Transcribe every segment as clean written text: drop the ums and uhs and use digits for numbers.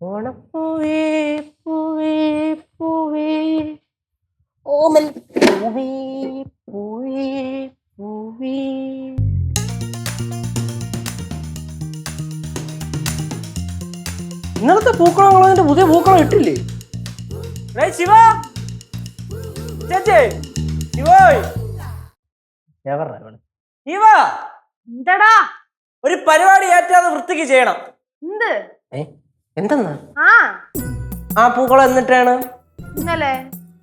ഓണപ്പൂവേ പൂവേ പൂവേ ഓമൽ പൂവേ പൂവേ പൂവേ. ഇന്നലത്തെ പൂക്കളം കളഞ്ഞിട്ട് പുതിയ പൂക്കളം ഇട്ടില്ലേ? ശിവ ചേച്ചേ എന്താടാ ഒരു പരിപാടി ഏറ്റാതെ വൃത്തിക്ക് ചെയ്യണം. എന്തെന്നാ ആ പൂക്കളം എന്നിട്ടാണ് ഇന്നലെ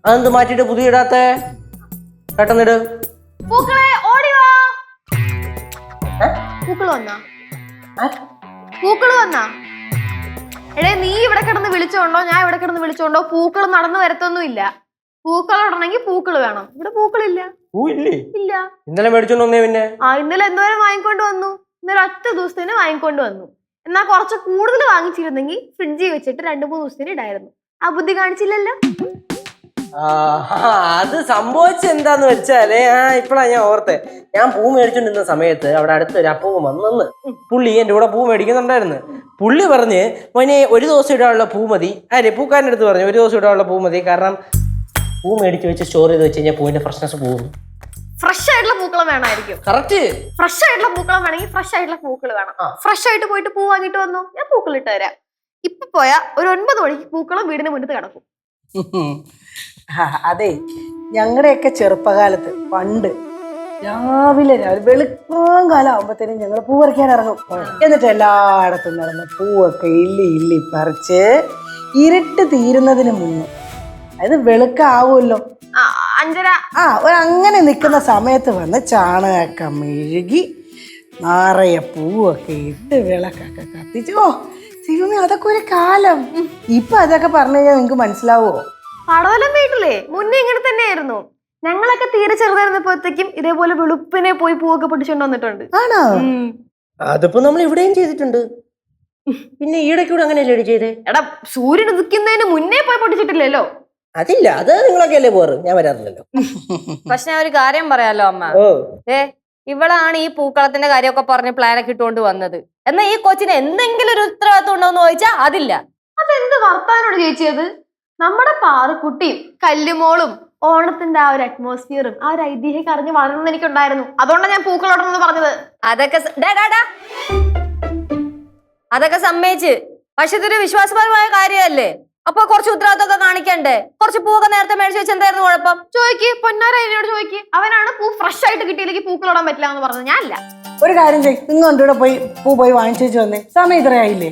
അതെന്ത് മാറ്റിട്ട് പുതിയ ഇടാത്ത? പെട്ടെന്നിട്. പൂക്കളെ ഓടിവാ. പൂക്കള് വന്നാ പൂക്കള് വന്നാ എടേ, നീ ഇവിടെ കിടന്ന് വിളിച്ചോണ്ടോ ഞാൻ ഇവിടെ കിടന്ന് വിളിച്ചോണ്ടോ പൂക്കൾ നടന്നു വരത്തൊന്നുമില്ല. പൂക്കൾ ഇടണമെങ്കിൽ പൂക്കൾ വേണം. ഇവിടെ പൂക്കളില്ല. ഇല്ല. ഇന്നലെ മേടിച്ചോണ്ട് വന്നേ. പിന്നെ ഇന്നലെ എന്തോരം വാങ്ങിക്കൊണ്ട് വന്നു. ഇന്നലെ 10 ദിവസത്തിന് വാങ്ങിക്കൊണ്ട് വന്നു. എന്നാ കുറച്ച് കൂടുതൽ വാങ്ങിച്ചിരുന്നെങ്കിൽ ഫ്രിഡ്ജിൽ വെച്ചിട്ട് 2-3 ദിവസത്തിന് ഇടായിരുന്നു. ആ ബുദ്ധി കാണിച്ചില്ലല്ലോ. അത് സംഭവിച്ച എന്താന്ന് വെച്ചാല് ഇപ്പഴാ ഞാൻ ഓർത്തെ. ഞാൻ പൂ മേടിച്ചോണ്ടിരുന്ന സമയത്ത് അവിടെ അടുത്തൊരു അപ്പൂവൻ വന്നെന്ന്. പുള്ളി എന്റെ കൂടെ പൂ മേടിക്കുന്നുണ്ടായിരുന്നു. പുള്ളി പറഞ്ഞ് മോനെ ഒരു ദിവസം ഇടാനുള്ള പൂ മതി. പൂക്കാരൻ്റെ അടുത്ത് പറഞ്ഞു ഒരു ദിവസം ഇടാനുള്ള പൂ മതി. കാരണം പൂ മേടിച്ച് വെച്ച് സ്റ്റോർ ചെയ്ത് വെച്ച് കഴിഞ്ഞാൽ പൂവിന്റെ ഫ്രഷ്നസ് പോകും. ഫ്രഷ് ആയിട്ടുള്ള പൂക്കളം വേണമായിരിക്കും. കറക്റ്റ്. ഫ്രഷ് ആയിട്ടുള്ള പൂക്കളം വേണമെങ്കിൽ ഫ്രഷ് ആയിട്ടുള്ള പൂക്കൾ വേണം. ഫ്രഷ് ആയിട്ട് പോയിട്ട് പൂ വാങ്ങിട്ട് വന്നു. ഞാൻ പൂക്കൾ ഇട്ട് തരാം. ഇപ്പൊ പോയാ ഒരു 9 മണിക്ക് പൂക്കളം വീടിന് മുന്നത്ത് കിടക്കും. അതെ, ഞങ്ങളുടെയൊക്കെ ചെറുപ്പകാലത്ത് പണ്ട് രാവിലെ വെളുക്കാൻ കാലം ആകുമ്പോഴത്തേനും ഞങ്ങൾ പൂ പറിക്കാൻ ഇറങ്ങും. എന്നിട്ട് എല്ലായിടത്തും നടന്ന് പൂവൊക്കെ ഇല്ലി പറിച്ച് ഇരുട്ട് തീരുന്നതിന് മുന്നേ, അതായത് വെളുക്കാവുമല്ലോ, 5:30 അങ്ങനെ നിൽക്കുന്ന സമയത്ത് വന്ന് ചാണകമൊക്കെ മെഴുകി നിറയെ പൂവൊക്കെ ഇട്ട് വിളക്കൊക്കെ കത്തിച്ച്. ദൈവമേ, അതൊക്കെ ഒരു കാലം. ഇപ്പൊ അതൊക്കെ പറഞ്ഞു കഴിഞ്ഞാൽ നിങ്ങക്ക് മനസ്സിലാവോ? പടവലം വീട്ടിലെ മുന്നേ ഇങ്ങനെ തന്നെയായിരുന്നു. ഞങ്ങളൊക്കെ തീരെ ചെറുതായിരുന്നപ്പോഴത്തേക്കും ഇതേപോലെ വെളുപ്പിനെ പോയി പൂവൊക്കെ പൊട്ടിച്ചോണ്ട് വന്നിട്ടുണ്ട്. ആണോ? അതിപ്പോ നമ്മൾ ഇവിടെയും ചെയ്തിട്ടുണ്ട്. പിന്നെ ഈടക്കൂടെ അങ്ങനെയല്ലേ ചെയ്തേ? എടാ, സൂര്യൻ ഉദിക്കുന്നതിന് മുന്നേ പോയി പൊട്ടിച്ചിട്ടില്ലല്ലോ. അതില്ല, അത് നിങ്ങളൊക്കെ അല്ലേ പോറ്, ഞാൻ വരാറില്ലല്ലോ. പക്ഷെ ഞാൻ ഒരു കാര്യം പറയാലോ അമ്മ. ഇവളാണ് ഈ പൂക്കളത്തിന്റെ കാര്യമൊക്കെ പറഞ്ഞ് പ്ലാനൊക്കെ ഇട്ടുകൊണ്ട് വന്നത്. എന്നാ ഈ കൊച്ചിന് എന്തെങ്കിലും ഒരു ഉത്തരവാദിത്വം ഉണ്ടോന്ന് ചോദിച്ചാ അതില്ല. അതെന്ത് വർത്താനോട് ചോദിച്ചത്? നമ്മുടെ പാറുക്കുട്ടിയും കല്ലുമോളും ഓണത്തിന്റെ ആ ഒരു അറ്റ്മോസ്ഫിയറും ആ ഒരു ഐതിഹ്യം അറിഞ്ഞ് വളർന്നെന്ന് എനിക്കുണ്ടായിരുന്നു. അതുകൊണ്ടാണ് ഞാൻ പൂക്കളോടെന്ന് പറഞ്ഞത്. അതൊക്കെ സമ്മതിച്ച്. പക്ഷെ ഇതൊരു വിശ്വാസപരമായ കാര്യമല്ലേ? അപ്പൊ കുറച്ച് ഉത്തരവാദിത്തമൊക്കെ കാണിക്കണ്ടേ? കുറച്ച് പൂവൊക്കെ നേരത്തെ മേടിച്ച് വെച്ച് എന്തായിരുന്നു കുഴപ്പം? ചോദിക്ക്, പൊന്നാര എന്നോട് ചോദിക്ക്. അവനാണ് പൂ ഫ്രഷ് ആയിട്ട് കിട്ടിയില്ലെങ്കിൽ പൂക്കളോടാൻ പറ്റില്ല എന്ന് പറഞ്ഞത്. ഞാനല്ല. ഒരു കാര്യം ചെയ്യും, നിങ്ങൾ കൊണ്ടുകൂടെ പോയി വാങ്ങിച്ചു വന്നേ. സമയം ഇത്രയായില്ലേ?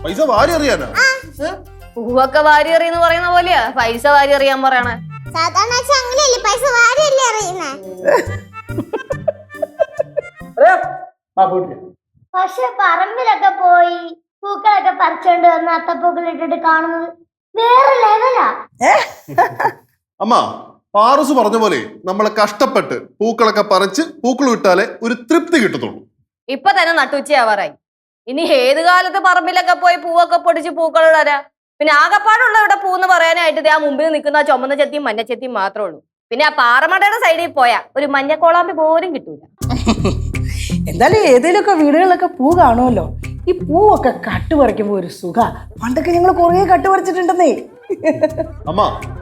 പൈസ വാരി അറിയാനാ? പൂവൊക്കെ വാരി എറിയെന്ന് പറയുന്ന പോലെയാ പൈസ വാരി അറിയാൻ പറയണേ. പക്ഷെ പറമ്പിലൊക്കെ പോയി പൂക്കളൊക്കെ പറിച്ചോണ്ട് വന്ന് അത്തപ്പൂക്കൾ ഇട്ടിട്ട് കാണുന്നത് വേറെ ലെവലാ. അമ്മ, പാറൂസ് പറഞ്ഞ പോലെ നമ്മളെ കഷ്ടപ്പെട്ട് പൂക്കളൊക്കെ പറിച്ച് പൂക്കൾ വിട്ടാലേ ഒരു തൃപ്തി കിട്ടത്തുള്ളൂ. ഇപ്പൊ തന്നെ നട്ടുച്ചയാവാറായി. ഇനി ഏത് കാലത്ത് പറമ്പിലൊക്കെ പോയി പൂവൊക്കെ പൊടിച്ച് പൂക്കൾ ഇടാ? പിന്നെ ആകപ്പാടുള്ള ഇവിടെ പൂന്ന് പറയാനായിട്ട് ആ മുമ്പിൽ നിൽക്കുന്ന ചുമന്ന ചെത്തിയും മഞ്ഞ ചെത്തിയും മാത്രമേ ഉള്ളൂ. പിന്നെ ആ പാറമടയുടെ സൈഡിൽ പോയാ ഒരു മഞ്ഞക്കോളാമ്പി പോലും കിട്ടൂല. എന്തായാലും ഏതെങ്കിലുമൊക്കെ വീടുകളിലൊക്കെ പൂ കാണുമല്ലോ. ഈ പൂവൊക്കെ കട്ടുപറിക്കുമ്പോ ഒരു സുഖ. പണ്ടൊക്കെ ഞങ്ങൾ കുറേ കട്ടുപറിച്ചിട്ടുണ്ടെന്നേ. അമ്മ,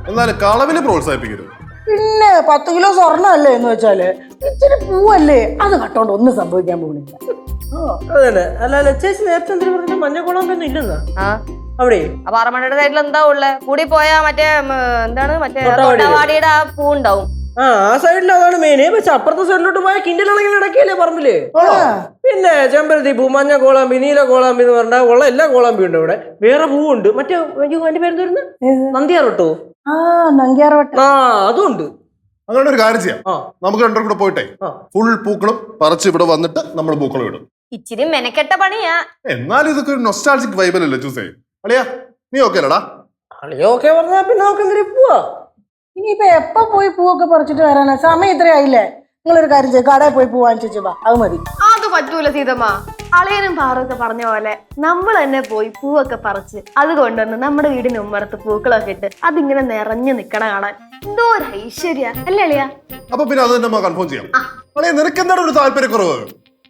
എന്നാലും കളവില് പ്രോത്സാഹിപ്പിക്കരുത്. പിന്നെ 10 കിലോ സ്വർണ്ണല്ലേ എന്ന് വെച്ചാല് ഇച്ചിരി പൂവല്ലേ, അത് കട്ടോണ്ട് ഒന്നും സംഭവിക്കാൻ പോകുന്നില്ല. അതന്നെ. അല്ല ചേച്ചി നേരത്തെ എന്തിനു പറഞ്ഞ മഞ്ഞക്കോളാമ്പൊന്നും ഇല്ലെന്നാ അവിടെ? ആ പാറമടയുടെ സൈഡിൽ എന്താ ഉള്ളേ? കൂടി പോയാ മറ്റേ എന്താണ് മറ്റേ തൊട്ടാവാടിയുടെ ആ പൂ ഉണ്ടാവും. ആ സൈഡിൽ അതാണ് മെയിന്. പക്ഷെ അപ്പുറത്തെ സൈഡിലോട്ട് പോയാൽ കിൻഡലിളങ്ങനെ ഇടയ്ക്കല്ലേ പറമ്പില്. പിന്നെ ചെമ്പരത്തി പൂ, മഞ്ഞ കോളാമ്പി, നീല കോളാമ്പി എന്ന് പറഞ്ഞാൽ ഉള്ള എല്ലാ കോളാമ്പി ഉണ്ട് ഇവിടെ. വേറെ പൂവുണ്ട്. മറ്റേ അതിന്റെ പേര് വരുന്നത് നന്ദിയാറോട്ടോ. അതും ഉണ്ട്. അങ്ങനെ ഒരു കാര്യം ചെയ്യാം, നമുക്ക് രണ്ടും കൂടെ പോയിട്ടെ ഫുൾ പൂക്കളും പറിച്ച് ഇവിടെ വന്നിട്ട് നമ്മൾ പൂക്കളം ഇടും. ഇച്ചിരി മെനക്കെട്ട പണിയാ. എന്നാലും ഇതൊക്കെ ഒരു നൊസ്റ്റാൾജിക് വൈബല്ലേ ചൂസേ? അളിയാ, നീ ഓക്കെ അല്ലടാ? അളിയോക്കെ പറഞ്ഞാ പിന്നെ നമുക്ക് എന്തിനാ പോവാ? ഇനിയിപ്പൊ എപ്പോ പോയി പൂവൊക്കെ പറിച്ചിട്ട് വരാനാ? സമയം ഇത്രയായില്ലേ? നിങ്ങളൊരു കാര്യം ചെയ്യും, കടയിൽ പോയി പൂ വാങ്ങിച്ചു വാ. അത് മതി. അത് പറ്റൂല സീതമ്മ. അളിയനും പാറൊക്കെ പറഞ്ഞ പോലെ നമ്മൾ തന്നെ പോയി പൂവൊക്കെ പറിച്ച് അത് കൊണ്ടുവന്ന് നമ്മുടെ വീടിന് ഉമ്മറത്ത് പൂക്കളൊക്കെ ഇട്ട് അതിങ്ങനെ നിറഞ്ഞു നിക്കണ കാണാൻ എന്തോ ഒരു ഐശ്വര്യ അല്ലേ അളിയ? അപ്പൊ പിന്നെ അത് തന്നെ കൺഫേം ചെയ്യാം. അളിയ, നിനക്ക് എന്താണ് ഒരു താല്പര്യക്കുറവ്?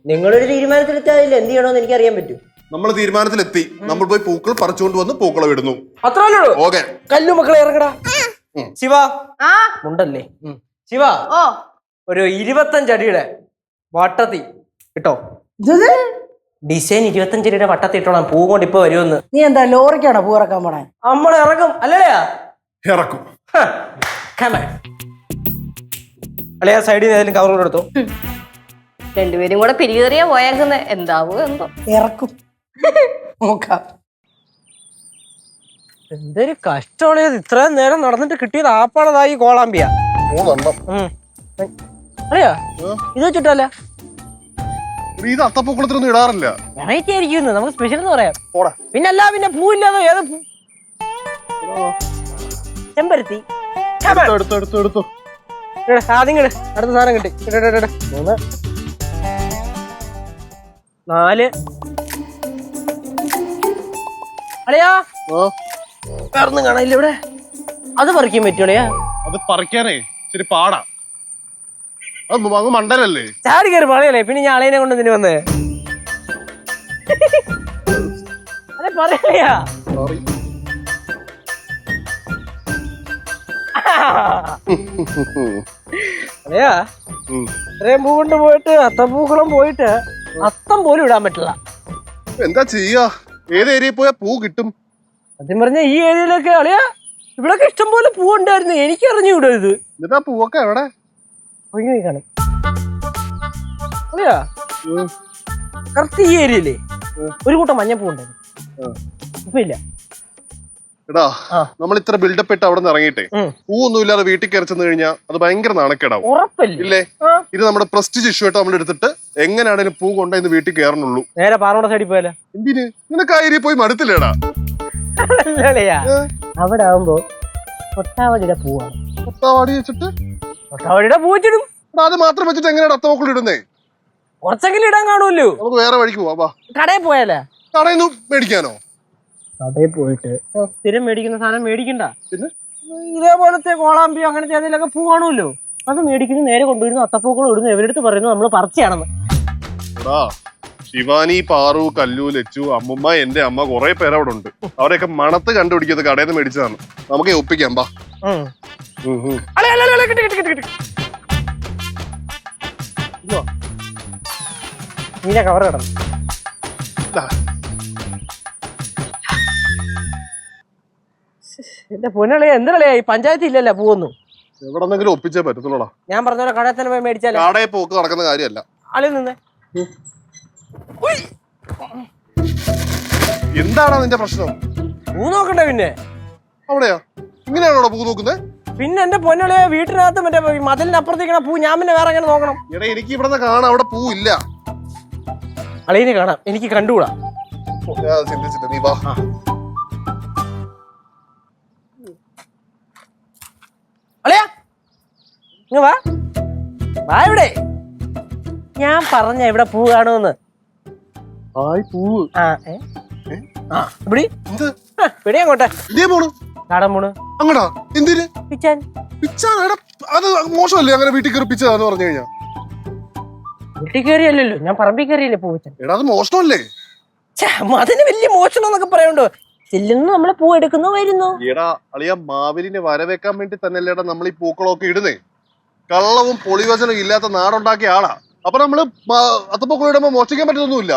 നിങ്ങളൊരു തീരുമാനത്തിലെത്താതില്ല എന്ത് ചെയ്യണമെന്ന് എനിക്ക് അറിയാൻ പറ്റും. നമ്മൾ തീരുമാനത്തിലെത്തി. നമ്മൾ പോയി പൂക്കൾ പറിച്ചുകൊണ്ട് വന്ന് പൂക്കളെ വിടുന്നു. അത്രേ ഓക്കെ. കല്ലു മക്കളെ ഇറങ്ങടാ. ശിവ ആ ഉണ്ടല്ലേ? ശിവ ഓ ഒരു 25 അടിയുടെ വട്ടത്തി കിട്ടോ. ഡിസൈൻ 25 അടിയുടെ വട്ടത്തി ഇട്ടോളാം. പൂ കൊണ്ട് ഇപ്പൊ വരുമെന്ന്. നീ എന്താ ലോറിക്കാണോ പൂ ഇറക്കാൻ പോണേ? നമ്മൾ ഇറക്കും അല്ലേ? ഇറക്കും. അല്ലെ ആ സൈഡിൽ നിന്ന് ഏതെങ്കിലും കവർ കൂടെ എടുത്തോ. രണ്ടുപേരും കൂടെ പിരികേറിയാ പോയേക്കുന്നത് എന്താവോ എന്തോ. ഇറക്കും നോക്കാം. എന്തൊരു കഷ്ടമുള്ള ഇത്രയും നേരം നടന്നിട്ട് കിട്ടിയത് ആപ്പാടതായി കോളാമ്പിയ. അറിയാ ഇത് വെച്ചിട്ടല്ല ഇത് അത്തപ്പൂക്കളത്തിനൊന്നും ഇടാറില്ല. വെറൈറ്റി ആയിരിക്കും. നമുക്ക് സ്പെഷ്യൽ എന്ന് പറയാം. പോടാ. പിന്നല്ല പിന്നെ പൂ ഇല്ലാതെ ഏത് പൂ? ചെമ്പരത്തി. എടുത്തു. ആദ്യം കിട്. അടുത്ത സാധനം കിട്ടി. 3 4 അളിയാ വേറൊന്നും കാണാനില്ല ഇവിടെ. അത് പറിക്കാൻ പറ്റൂളയാ? അത് പറിക്കാനേ ശരി പാടാ. അത് അങ്ങ് മണ്ടലല്ലേ? ചാടി കയറി പറയല്ലേ. പിന്നെ ഞാൻ അളയനെ കൊണ്ട് ഇതിന് വന്നേ. അതെ പറയലയാ. അതെയാ ഇത്രയും പൂ കൊണ്ട് പോയിട്ട് അത്തപ്പൂക്കളം പോയിട്ട് അത്തം പോലും ഇടാൻ പറ്റില്ല. എന്താ ചെയ്യാ? ഏത് ഏരിയയിൽ പോയാ പൂ കിട്ടും? സത്യം പറഞ്ഞ ഈ ഏരിയയിലൊക്കെ അളിയാ ഇവിടൊക്കെ ഇഷ്ടം പോലെ പൂ ഉണ്ടായിരുന്നു. എനിക്ക് അറിഞ്ഞു ഇവിടെ ഇത്. എന്നിട്ടാ പൂവൊക്കെ എവിടെ? കാണും അളിയാ. കറക്റ്റ് ഈ ഏരിയയില്ലേ ഒരു കൂട്ടം മഞ്ഞപ്പൂ ഉണ്ടായിരുന്നു. ഇപ്പൊ ഇല്ല. എടാ നമ്മൾ ഇത്ര ബിൽഡപ്പ് ഇട്ട് അവിടെ നിന്ന് ഇറങ്ങിയിട്ടേ പൂവൊന്നും ഇല്ലാതെ വീട്ടിൽ കയറി ചെന്ന് കഴിഞ്ഞാൽ അത് ഭയങ്കര നാണക്കേടാവും. ഉറപ്പല്ലേ? ഇല്ലേ? ഇത് നമ്മുടെ പ്രസ്റ്റീജ് ഇഷ്യൂ ആയിട്ട് നമ്മൾ എടുത്തിട്ട് എങ്ങനെയാണെങ്കിലും പൂ കൊണ്ടുവന്ന് വീട്ടിൽ കയറണുള്ളൂ. നേരെ പാറോടെ സൈഡിൽ പോയാലോ? എന്തിന്? നിനക്ക് ആ ഏരിയ പോയി മടുത്തില്ലേടാ? അവിടെ ആവുമ്പോ കൊട്ടാവടിയുടെ പൂവാണ്. കൊത്താവാടി വെച്ചിട്ട് കൊട്ടാവടിയുടെ പൂ വെച്ചിടും. അത് മാത്രം വെച്ചിട്ട് എങ്ങനെയാണ് അത്തമക്കൾ ഇടുന്നേ? കുറച്ചെങ്കിലും ഇടാൻ കാണുമല്ലോ. നമുക്ക് വേറെ വഴിക്ക് പോവാ. കടയിൽ പോയാലേ? കടയിൽ നിന്ന് മേടിക്കാനോ? കടയിൽ പോയിട്ട് സ്ഥിരം മേടിക്കുന്ന സാധനം മേടിക്കണ്ട. പിന്നെ ഇതേപോലത്തെ കോളാമ്പിയോ അങ്ങനത്തെ ഏതെങ്കിലുമൊക്കെ പൂ കാണുമല്ലോ. അത് മേടിക്കുന്നു, നേരെ കൊണ്ടുവരുന്നു, അത്തപ്പൂക്കളും ഇടുന്നു. എവരെടുത്ത് പറയുന്നു നമ്മൾ പറിച്ചാണെന്ന്. ശിവാനി, പാറു, കല്ലു, ലച്ചു, അമ്മുമ്മ, എന്റെ അമ്മ, കുറെ പേര് അവിടെ ഉണ്ട്. അവരെയൊക്കെ മണത്ത് കണ്ടുപിടിക്കുന്നത് കടയിൽ നിന്ന് മേടിച്ചതാണ്. നമുക്ക് ഒപ്പിക്കാം. ബാ. നീല കവർ കിടന്നു. എന്റെ പൊന്നളിയ എന്തിനളിയാ ഈ പഞ്ചായത്ത് ഇല്ലല്ലോ പൂവൊന്നും. എവിടെന്നെങ്കിലും ഒപ്പിച്ചേ പറ്റത്തുള്ളൂടാ. ഞാൻ പറഞ്ഞ പോലെ കടയിൽ തന്നെ പോയി മേടിച്ചാലോ? കടയിൽ പോക്ക് നടക്കുന്ന കാര്യമല്ല. അളിയിൽ നിന്ന് എന്താണ് നിന്റെ പ്രശ്നം? പൂ നോക്കണ്ടേ? പിന്നെ അവിടെയാ ഇങ്ങനെയാണോ പൂ നോക്കുന്നത്? പിന്നെ എന്റെ പൊന്നളിയ വീട്ടിനകത്ത് മറ്റേ മതിലിന്റെ അപ്പുറത്തേക്കണ പൂ ഞാൻ പിന്നെ വേറെ എങ്ങനെ നോക്കണം? എടാ എനിക്ക് ഇവിടെ കാണാം, അവിടെ പൂ ഇല്ല. അളിയനെ കാണാം, എനിക്ക് കണ്ടുകൂടാ. ചിന്തിച്ചിട്ട് നീ വാ. അളിയാ ഇങ്ങ് വാ. വാ ഇവിടെ. ഞാൻ പറഞ്ഞ ഇവിടെ പൂ കാണുമെന്ന്. പൂവ് ഇവിടെ ഇവിടെ അങ്ങോട്ടെ നാടൻ പോണ് അങ്ങടാ. എന്തിന് പിച്ചാൻ? പിച്ചാൻ അത് മോശമല്ലേ? അങ്ങനെ വീട്ടിൽ കയറി പിച്ചാന്ന് പറഞ്ഞു കഴിഞ്ഞാ വീട്ടിൽ കയറിയല്ലോ, ഞാൻ പറമ്പിൽ കയറിയല്ലേ പൂ വെച്ചാൽ. എടാ അത് മോശമല്ലേ? അതിന് വലിയ മോശം എന്നൊക്കെ പറയണ്ടോ? ചെല്ലുന്നു നമ്മള് പൂ എടുക്കുന്നു വരുന്നു. എടാ അളിയ മാവിലിനെ വരവേക്കാൻ വേണ്ടി തന്നെയല്ലേടാ നമ്മൾ ഈ പൂക്കളൊക്കെ ഇടുന്നേ. കള്ളവും പൊളിവചനവും ഇല്ലാത്ത നാടുണ്ടാക്കിയ ആളാ. അപ്പൊ നമ്മള് അത്തപ്പൂക്കൾ ഇടുമ്പോ മോഷിക്കാൻ പറ്റത്തൊന്നുമില്ല.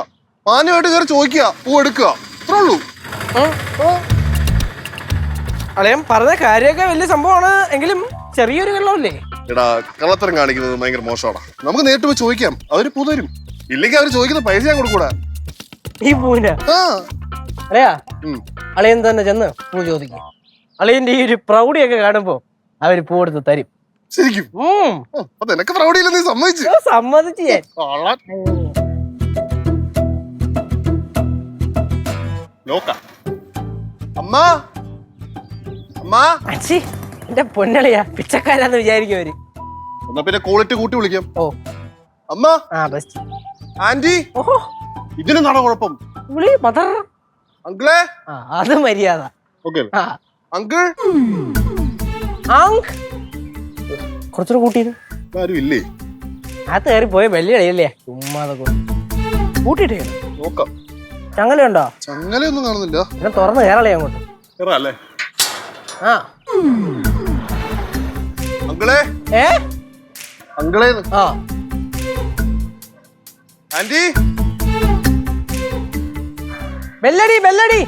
മാന്യമായിട്ട് കയറി ചോദിക്കുക, പൂ എടുക്കുക, അത്രേ ഉള്ളൂ. അളിയൻ പറഞ്ഞ കാര്യമൊക്കെ വലിയ സംഭവമാണ്, എങ്കിലും ചെറിയൊരു വെള്ളമല്ലേ. എടാ കള്ളത്തരം കാണിക്കുന്നത് ഭയങ്കര മോശമാടാ. നമുക്ക് നേരിട്ട് പോയി ചോദിക്കാം, അവര് പൂ തരും. ഇല്ലെങ്കിൽ അവര് ചോദിക്കുന്ന പൈസ ഞാൻ കൊടുക്കൂടാ. ഈ പൂവിന്റെ അളിയാ അളിയൻ തന്നെ ചെന്ന് പൂ ചോദിക്കും. അളിയന്റെ ഈ ഒരു പ്രൗഢിയൊക്കെ കാണുമ്പോ അവര് പൂ എടുത്ത് തരും. ശരിക്കും? അപ്പൊ നിനക്ക് പ്രൗഢിയില്ല, നീ സമ്മതിച്ചു? സമ്മതിച്ചു ഞാൻ. അമ്മ അമ്മ അച്ഛി എന്റെ പൊന്നളിയാ പിച്ചക്കാരാന്ന് വിചാരിക്കും അവര്. എന്നാ പിന്നെ ക്വാളിറ്റി കൂട്ടി വിളിക്കാം. ഓ അമ്മ. ബെസ്റ്റ്. ആന്റി. ഓഹോ ഇതിനെന്താണോ കുഴപ്പം? വിളി മദർ. അങ്കിളെ. അത് മര്യാദ. അങ്കിൾ. കുറച്ചുകൂടെ കൂട്ടിയത് ആരും ഇല്ലേ? അത് കയറി പോയ വെള്ളി അടിയല്ലേ ചുമ്മാ കൂട്ടിട്ടേ നോക്കാം. ചങ്ങലയുണ്ടോ? ചങ്ങലയൊന്നും കാണുന്നില്ല. പിന്നെ തുറന്ന് കയറളേ അങ്ങോട്ട്. കേറാല്ലേ? ആ അങ്കിളേ, ഏ അങ്കിളേ, ആ ആന്റി. ബെല്ലടി ബെല്ലടി.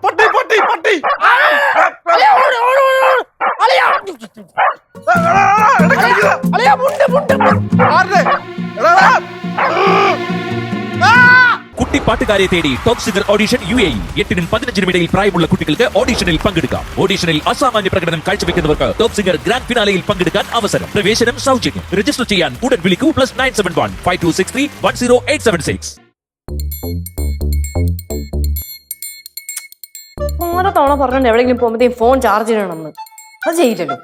പട്ടി പട്ടി പട്ടി. കുട്ടിപ്പാട്ടുകാരെ തേടി ടോപ്പ് സിംഗർ ഓഡിഷൻ UAE 8-നും 15-നും ഇടയിൽ പ്രായമുള്ള കുട്ടികൾക്ക് ഓഡിഷനിൽ പങ്കെടുക്കാം. ഓഡിഷനിൽ അസാമാന്യ പ്രകടനം കാഴ്ചവെക്കുന്നവർക്ക് ടോപ്പ് സിംഗർ ഗ്രാൻഡ് ഫിനാലയിൽ പങ്കെടുക്കാൻ അവസരം. പ്രവേശനം സൗജന്യം. രജിസ്റ്റർ ചെയ്യാൻ ഉടൻ വിളിക്കൂ +971 5263 10876. ഓരോ തവണ പറഞ്ഞോണ്ട് എവിടെയെങ്കിലും പോകുമ്പോഴത്തേക്കും ഫോൺ ചാർജ് ചെയ്യണമെന്ന്. അത് ചെയ്യില്ലല്ലോ.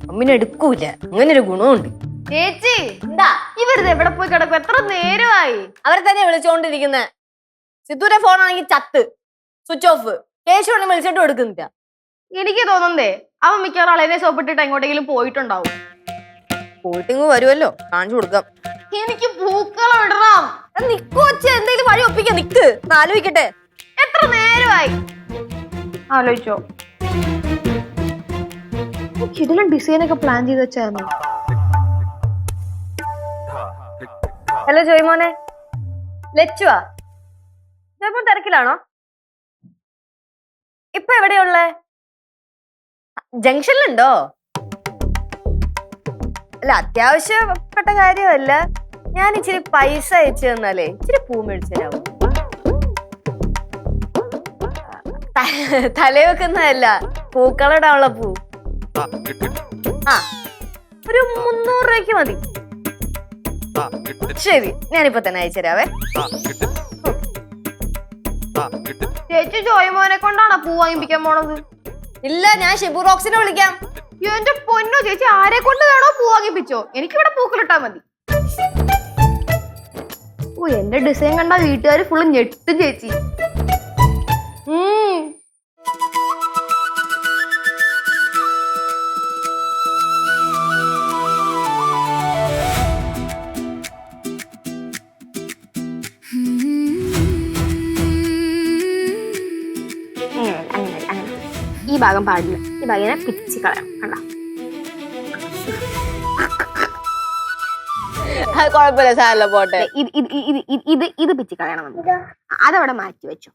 അമ്മിനെ എടുക്കൂല. അങ്ങനെ ഒരു ഗുണമുണ്ട്. ചേച്ചി എന്താ ഇവരിത് എവിടെ പോയി കിടക്കും? എത്ര നേരമായി? അവരെ തന്നെ വിളിച്ചോണ്ടിരിക്കുന്നെ. സിദ്ധുവിന്റെ ഫോൺ ആണെങ്കിൽ ചത്ത്, സ്വിച്ച് ഓഫ്. കേശവനെ വിളിച്ചിട്ട് എടുക്കുന്നില്ല. എനിക്ക് തോന്നുന്നേ അവൻ മിക്കവാറും അളവിനെ സോപ്പിട്ടിട്ട് എങ്ങോട്ടെങ്കിലും പോയിട്ടുണ്ടാവും. പോയിട്ടിങ്ങ് വരുമല്ലോ, കാണിച്ചു കൊടുക്കാം. എനിക്ക് പൂക്കളം ഇടണം. നിക്കോ എന്തെങ്കിലും വഴി ഒപ്പിക്കാം. നിക്ക്, ആലോചിക്കട്ടെ. എത്ര നേരമായി? ആലോചിച്ചോ? ഇതിലും ഡിസൈൻ ഒക്കെ പ്ലാൻ ചെയ്ത് വെച്ചായിരുന്നു. ഹലോ ജോയ്മോനെ, ലച്ചുവാ? ജോയ്മോൻ തിരക്കിലാണോ? ഇപ്പൊ എവിടെയുള്ളേ? ജംഗ്ഷനിലുണ്ടോ? അല്ല, അത്യാവശ്യപ്പെട്ട കാര്യമല്ല. ഞാൻ ഇച്ചിരി പൈസ അയച്ചു തന്നാലേ ഇച്ചിരി പൂ മേടിച്ചു തരാമോ? തലവെക്കുന്നതല്ല, പൂക്കളിടാനുള്ള പൂ. ആ, ഒരു 300 രൂപയ്ക്ക് മതി. ശരി, ഞാനിപ്പോ തന്നെ അയച്ചുതരാവേ. ചേച്ചി ജോയ്മോനെ കൊണ്ടാണോ പൂ വാങ്ങിപ്പിക്കാൻ പോണത്? ഇല്ല, ഞാൻ ഷിബു റോക്സിനെ വിളിക്കാം. എന്റെ പൊന്നോ ചേച്ചി, ആരെ കൊണ്ട് വേണോ പൂ വാങ്ങിപ്പിച്ചോ, എനിക്കിവിടെ പൂക്കളിട്ടാ മതി. ഓ, എന്റെ ഡിസൈൻ കണ്ട വീട്ടുകാര് ഫുള്ള് ഞെട്ടും ചേച്ചി. ഈ ഭാഗം പാടില്ല, ഈ ഭാഗം ഇങ്ങനെ പിച്ച് കളയാം. കണ്ട, അത് കുഴപ്പമില്ല, സാരല്ല, പോട്ടെ. ഇത് പിച്ച് കളയണം നമുക്ക്. അതവിടെ മാറ്റി വെച്ചു.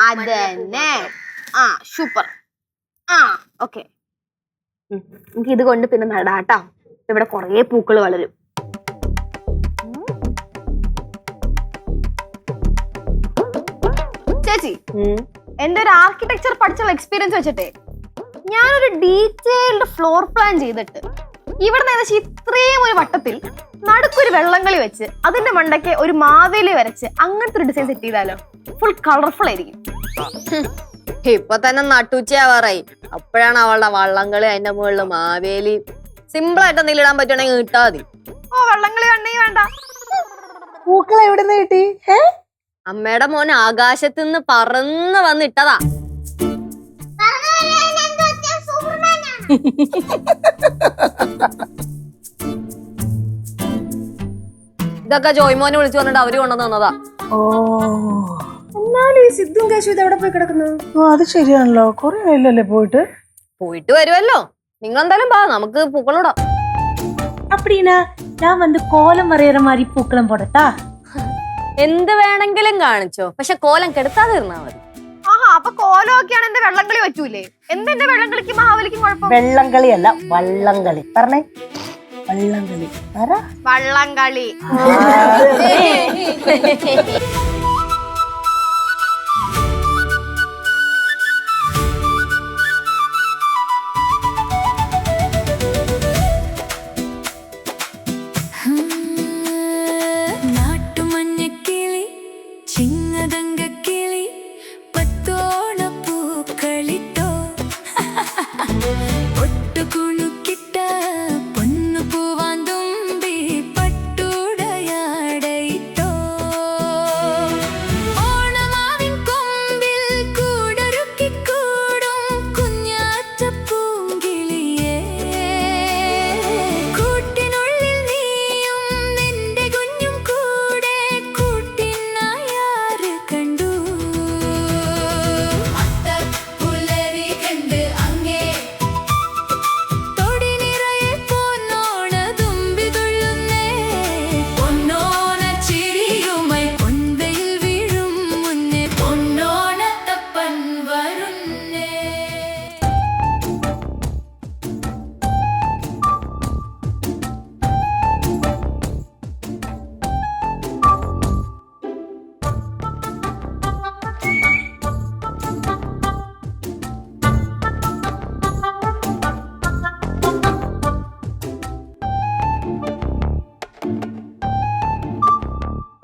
അതന്നെ. സൂപ്പർ. ഓക്കെ, നമുക്ക് ഇത് കൊണ്ട് പിന്നെ നടാട്ടോ. ഇവിടെ കൊറേ പൂക്കൾ വളരും. ചേച്ചി, എന്റെ ഒരു ആർക്കിടെക്ചർ പഠിച്ചുള്ള എക്സ്പീരിയൻസ് വെച്ചിട്ടേ ഞാനൊരു ഡീറ്റെയിൽഡ് ഫ്ലോർ പ്ലാൻ ചെയ്തിട്ട് ഇവിടെ ഏകദേശം ഇത്രയും ഒരു വട്ടത്തിൽ നടുക്കൊരു വെള്ളംകളി വെച്ച് അതിന്റെ മണ്ടയ്ക്ക് ഒരു മാവേലി വരച്ച് അങ്ങനത്തെ ഒരു ഡിസൈൻ സെറ്റ് ചെയ്താലോ? ഫുൾ കളർഫുൾ ആയിരിക്കും. ഇപ്പൊ തന്നെ നട്ടുച്ചയാവാറായി. അപ്പോഴാണ് അവളുടെ വള്ളംകളി, അതിന്റെ മുകളിൽ മാവേലി. സിമ്പിൾ ആയിട്ട് എന്തെങ്കിലും ഇടാൻ പറ്റുവാണെങ്കിൽ കിട്ടാ മതി. ഓ, വള്ളംകളി വേണ്ടേ? വേണ്ട. പൂക്കൾ എവിടുന്ന് കിട്ടി? അമ്മയുടെ മോൻ ആകാശത്ത് നിന്ന് പറന്ന് വന്നിട്ടതാ. ഇതൊക്കെ ജോയ്മോനെ വിളിച്ചു പറഞ്ഞിട്ട് അവര് കൊണ്ടുവന്ന് തന്നതാ. ഓ, എന്നാലും ഈ സിദ്ധും കേശു ഇത് എവിടെ പോയി കിടക്കുന്നു? അത് ശരിയാണല്ലോ, കൊറേ ആയില്ലല്ലേ പോയിട്ട് വരുമല്ലോ. നിങ്ങൾ എന്തായാലും പാ, നമുക്ക് പൂക്കളോടാം. அப்படின்னா நான் வந்து கோலம் வரைகிற மாதிரி பூக்களம் போடட்டா? എന്ത് വേണമെങ്കിലും കാണിച്ചോ, പക്ഷെ കോലം കെടുത്താതെ ഇരുന്നാ മതി. അപ്പൊ കോലമൊക്കെയാണ് എന്റെ വെള്ളംകളി പറ്റൂലേ? എന്തെന്റെ വെള്ളംകളിക്കും മഹാബലിക്കും കുഴപ്പം? വെള്ളംകളി അല്ല, വള്ളംകളി. പറഞ്ഞേ, വള്ളംകളി. വള്ളംകളി.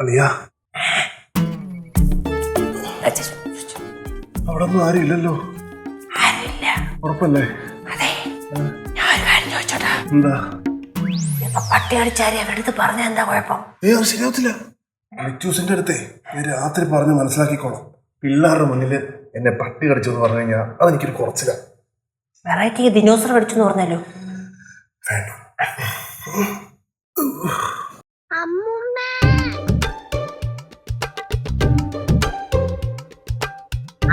അളിയാ അവിടെ ഒന്നും ആരും ഇല്ലല്ലോ. ഉറപ്പല്ലേ? എന്താ പട്ടി അടിച്ചാരെ എടുത്ത് പറഞ്ഞ എന്താ കുഴപ്പം? അത് ശരിയാവത്തില്ല. ലിറ്റൂസിന്റെ അടുത്തേ ഞാൻ രാത്രി പറഞ്ഞ് മനസ്സിലാക്കിക്കോളാം. പിള്ളേരുടെ മുന്നിൽ എന്നെ പട്ടി കടിച്ചു എന്ന് പറഞ്ഞു കഴിഞ്ഞാൽ അതെനിക്കൊരു കുറച്ചില്ല. വെറൈറ്റി ദിനോസർ കടിച്ചെന്ന് പറഞ്ഞാലോ? വേണ്ട.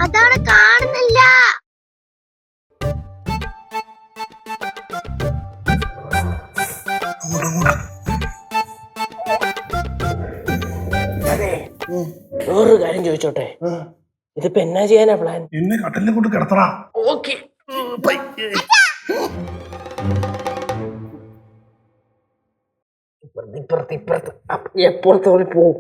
അതാണ് കാണുന്നില്ല. വേറൊരു കാര്യം ചോദിച്ചോട്ടെ, ഇതിപ്പോ എന്നാ ചെയ്യാനാ പ്ലാൻ? എന്നെ കട്ടലിനെ കൊണ്ട് കിടത്തടാ. ഓക്കെ, ഇപ്പുറത്ത് എപ്പുറത്തോളി പോവും.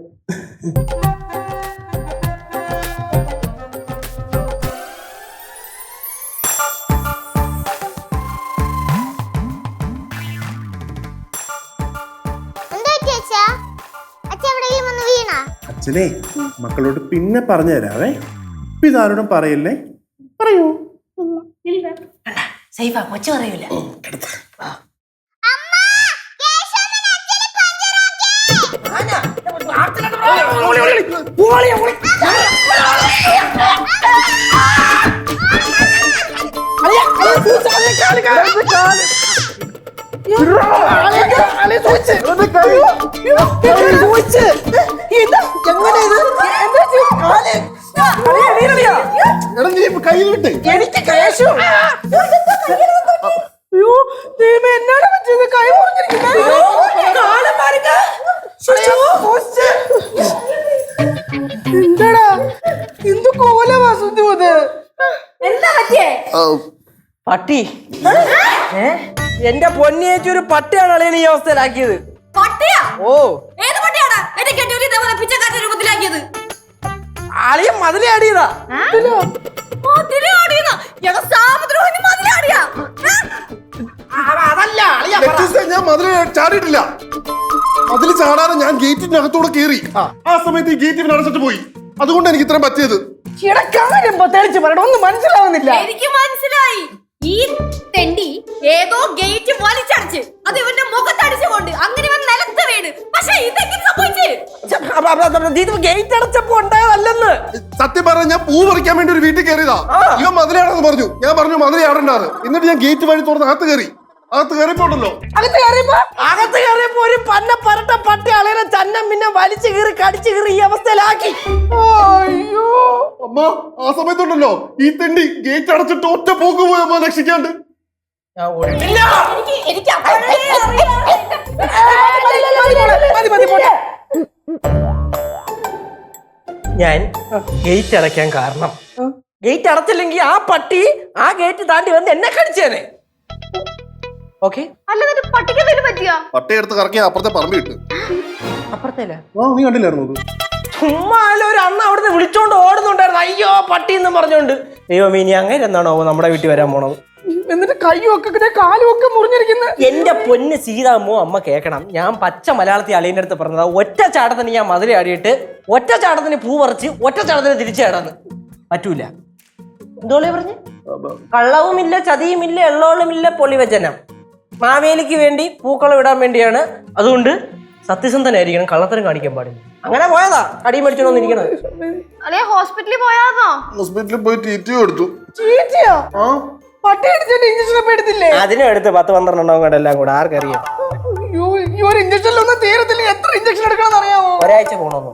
അച്ഛനെ മക്കളോട് പിന്നെ പറഞ്ഞു തരാവേ. ഇപ്പൊ ഇതാരോടും പറയല്ലേ. പറയൂ. സൈഫാ, കൊച്ചു പറയൂല. കയ്യിൽ വിട്ട് എനിക്ക് കൈ എന്താടാ എന്ത് കോലവാ സുദ്ധി? എന്താ പറ്റിയേ? പട്ടി എന്റെ പൊന്നിയേച്ചി ഒരു പട്ടിയാണ് അളിയൻ ഈ അവസ്ഥയിലാക്കിയത്. പട്ടിയാ? ഓ, ഏത് പട്ടിയാടാ എന്റെ കെട്ടിയോടി ഇതേപോലെ പിച്ചക്കാരുടെ രൂപത്തിലാക്കിയത്? അളിയൻ മതിലാടിയതാ. അതല്ല അളിയ, ഞാൻ മതില് ചാടിയിട്ടില്ല. മതില് ചാടാതെ ഞാൻ ഗേറ്റിനകത്തൂടെ കയറി. ആ സമയത്ത് ഈ ഗേറ്റിന് അടച്ചിട്ട് പോയി. അതുകൊണ്ട് എനിക്ക് ഇത്രയും പറ്റിയത്. തെളിച്ച് പറയണം, ഒന്നും മനസ്സിലാവുന്നില്ല. എനിക്ക് മനസ്സിലായി. ഈ തെണ്ടി ഏതോ ഗേറ്റ് വലിച്ചടച്ച് അത് ഇവന്റെ മുഖത്തടിച്ചുകൊണ്ട് അങ്ങനെ ഇവൻ നിലത്ത് വീണ്. പക്ഷെ ഇതെങ്ങനെ സംഭവിച്ചു? ഗേറ്റ് അടച്ചപ്പോ ഉണ്ടായതല്ലെന്ന്. സത്യം പറഞ്ഞാൽ ഞാൻ പൂ പറിക്കാൻ വേണ്ടി ഒരു വീട്ടിൽ കയറിയതാ. ഇവൻ മതിലാണെന്ന് പറഞ്ഞു. ഞാൻ പറഞ്ഞു മതിൽ ആടണ്ടാറ്. എന്നിട്ട് ഞാൻ ഗേറ്റ് വഴി തുറന്ന് അകത്ത് കയറി. അകത്ത് കയറിപ്പോണ്ടല്ലോ, അകത്ത് കയറിയപ്പോ ഒരു പന്ന പരട്ട പട്ടി അളിയനെ ചന്നം പിന്നെ വലിച്ചു കീറി കടിച്ചു കീറി ഈ അവസ്ഥയിലാക്കി. അയ്യോ അമ്മ, ആ സമയത്തുണ്ടല്ലോ ഈ തെണ്ടി ഗേറ്റ് അടച്ചിട്ട് ഒറ്റ പോക്ക് പോയി അമ്മ രക്ഷിക്കാണ്ട്. ഞാൻ ഗേറ്റ് അടയ്ക്കാൻ കാരണം, ഗേറ്റ് അടച്ചില്ലെങ്കിൽ ആ പട്ടി ആ ഗേറ്റ് താണ്ടി വന്ന് എന്നെ കടിച്ചേനെ. ഓക്കെ, അല്ല പട്ടിക്ക് എന്തെങ്കിലും പറ്റിയാ? പട്ടി എടുത്ത് കറക്കി അപ്പുറത്തെ പറമ്പ് കിട്ടും. അപ്പുറത്തേല നീ കണ്ടില്ലായിരുന്നു? ചുമ്മാ ഒരു അന്ന് അവിടുന്ന് വിളിച്ചോണ്ട് ഓടുന്നുണ്ടായിരുന്നു, അയ്യോ പട്ടി എന്ന് പറഞ്ഞോണ്ട്. ദൈവമേ, ഇനി അങ്ങനെ എന്നാണോ നമ്മുടെ വീട്ടിൽ വരാൻ പോണത്? എന്നിട്ട് കൈയൊക്കെ കാലും ഒക്കെ മുറിഞ്ഞിരിക്കുന്നു. എന്റെ പൊന്ന് സീതാമ്മോ, അമ്മ കേക്കണം. ഞാൻ പച്ച മലയാളത്തിൽ അളിയന്റെ അടുത്ത് പറഞ്ഞത്, ഒറ്റ ചാട്ടത്തിന് ഞാൻ മതിലാടിയിട്ട് ഒറ്റ ചാട്ടത്തിന് പൂ പറിച്ച് ഒറ്റ ചാട്ടത്തിന് തിരിച്ചു ചാടാന്ന് പറ്റൂല. എന്തോളെ പറഞ്ഞ്? കള്ളവുമില്ല, ചതിയുമില്ല, എള്ളോളുമില്ല, പൊളിവചനം. മാവേലിക്ക് വേണ്ടി പൂക്കളം ഇടാൻ വേണ്ടിയാണ്. അതുകൊണ്ട് സത്യസന്ധനായിരിക്കണം, കള്ളത്തരം കാണിക്കാൻ പാടില്ല. അങ്ങനെ പോയതാ കടിയും മേടിച്ചോണ്ടിരിക്കണത്. അല്ലെ ഹോസ്പിറ്റലിൽ പോയാന്നോ? ഹോസ്പിറ്റലിൽ പോയി TTO എടുത്തു. പട്ടി അടിച്ചിട്ട് ഇഞ്ചക്ഷൻ എടുത്തില്ലേ? അതിനും എടുത്ത് 10-12 എണ്ണം കൂടെ എല്ലാം കൂടെ ആർക്കറിയാം. ഈ ഒരു ഇഞ്ചക്ഷനിലൊന്നും തീരത്തില്ല. എത്ര ഇഞ്ചക്ഷൻ എടുക്കണം അറിയാമോ? ഒരാഴ്ച പോണോന്നു.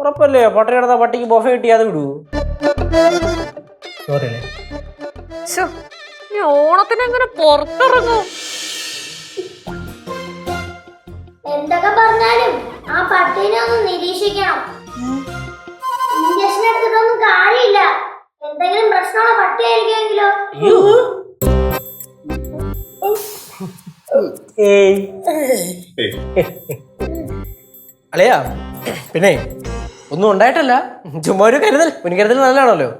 ഉറപ്പല്ലേ പട്ടി കിടന്ന പട്ടിക്ക് ബൊഫ കിട്ടിയാതെ വിടൂ. ഓണത്തിന് എങ്ങനെ പുറത്തിറങ്ങും? എന്തൊക്കെ പറഞ്ഞാലും ആ പട്ടീനെ ഒന്ന് നിരീക്ഷിക്കണം. ഇഞ്ചക്ഷൻ എടുത്തിട്ടൊന്നും കാര്യമില്ല. എന്തെങ്കിലും പ്രശ്നമുള്ള പട്ടിയായിരിക്കുമെങ്കിലോ? അളിയാ, പിന്നെ ഒന്നും ഉണ്ടായിട്ടല്ല, ചുമ്മാ ഒരു കരുതൽ. മുൻകരുതൽ നല്ലതാണല്ലോ.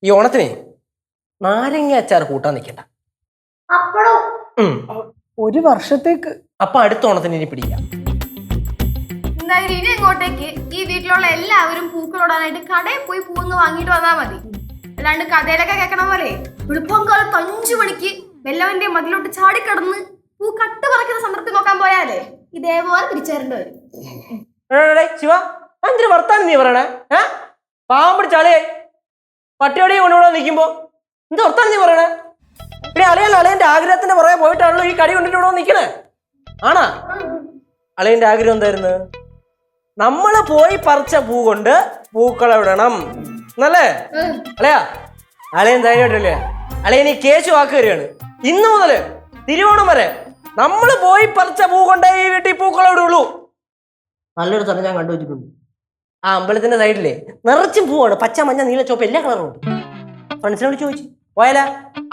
ഈ ഓണത്തിന് നാരങ്ങ അച്ചാർ കൂട്ടാൻ നിൽക്കണ്ട. അപ്പഴോ 1 വർഷത്തേക്ക്. അപ്പൊ അടുത്ത ഓണത്തിന് ഇനി പിടിക്കാം. എന്തായാലും ഇനി അങ്ങോട്ടേക്ക് ഈ വീട്ടിലുള്ള എല്ലാവരും പൂക്കളോടാനായിട്ട് കടയിൽ പോയി പൂന്ന് വാങ്ങിയിട്ട് വന്നാൽ മതി. അല്ലാണ്ട് കഥയിലൊക്കെ കേൾക്കണ പോലെ വെളുപ്പം കാലത്ത് 5 മണിക്ക് വെല്ലവന്റെ മതിലോട്ട് ചാടിക്കടന്ന് പൂ കട്ട് പറിക്കുന്ന സന്ദർഭത്തിൽ നോക്കാൻ പോയാലേ ഇതേപോലെ തിരിച്ചേരേണ്ടി വരും. ശിവ എന്തിനു വർത്താനം നീ പറയണേ? പാവം പിടിച്ചാളിയായി പട്ടിയോടെ കൊണ്ടുകൂടെ നിൽക്കുമ്പോ എന്ത് വർത്താനം നീ പറയണേ? പിന്നെ അളിയന്റെ ആഗ്രഹത്തിന്റെ പുറകെ പോയിട്ടാണല്ലോ ഈ കടി കൊണ്ടിട്ട് ഇവിടെ നിൽക്കണേ. ആണാ? അളിയന്റെ ആഗ്രഹം എന്തായിരുന്നു? നമ്മള് പോയി പറിച്ച പൂ കൊണ്ട് പൂക്കളവിടണം എന്നല്ലേ? അളയാ അളിയൻ ധൈര്യമായിട്ടല്ലേ? അളിയൻ ഈ കേശു വാക്ക് വരികയാണ്. ഇന്നു മുതല് തിരുവോണം വരെ നമ്മള് പോയി പറിച്ച പൂ കൊണ്ടേ ഈ വീട്ടിൽ പൂക്കളവിടുള്ളൂ. നല്ലൊരു സ്ഥലം ഞാൻ കണ്ടുവച്ചിട്ടുണ്ട്. ആ അമ്പലത്തിന്റെ സൈഡിലെ നിറച്ചും പൂവാണ്. പച്ച, മഞ്ഞ, നീല, ചുവപ്പ് എല്ലാ കളറും ഉണ്ട്. ഫ്രണ്ട്സിനോട് ചോദിച്ചു പോയാല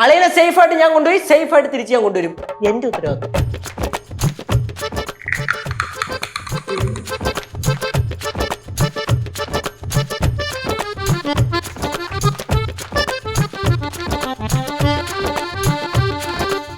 അളിയനെ സേഫ് ആയിട്ട് ഞാൻ കൊണ്ടുപോയി സേഫ് ആയിട്ട് തിരിച്ച് ഞാൻ കൊണ്ടുവരും. എന്റെ ഉത്തരവാദിത്വം.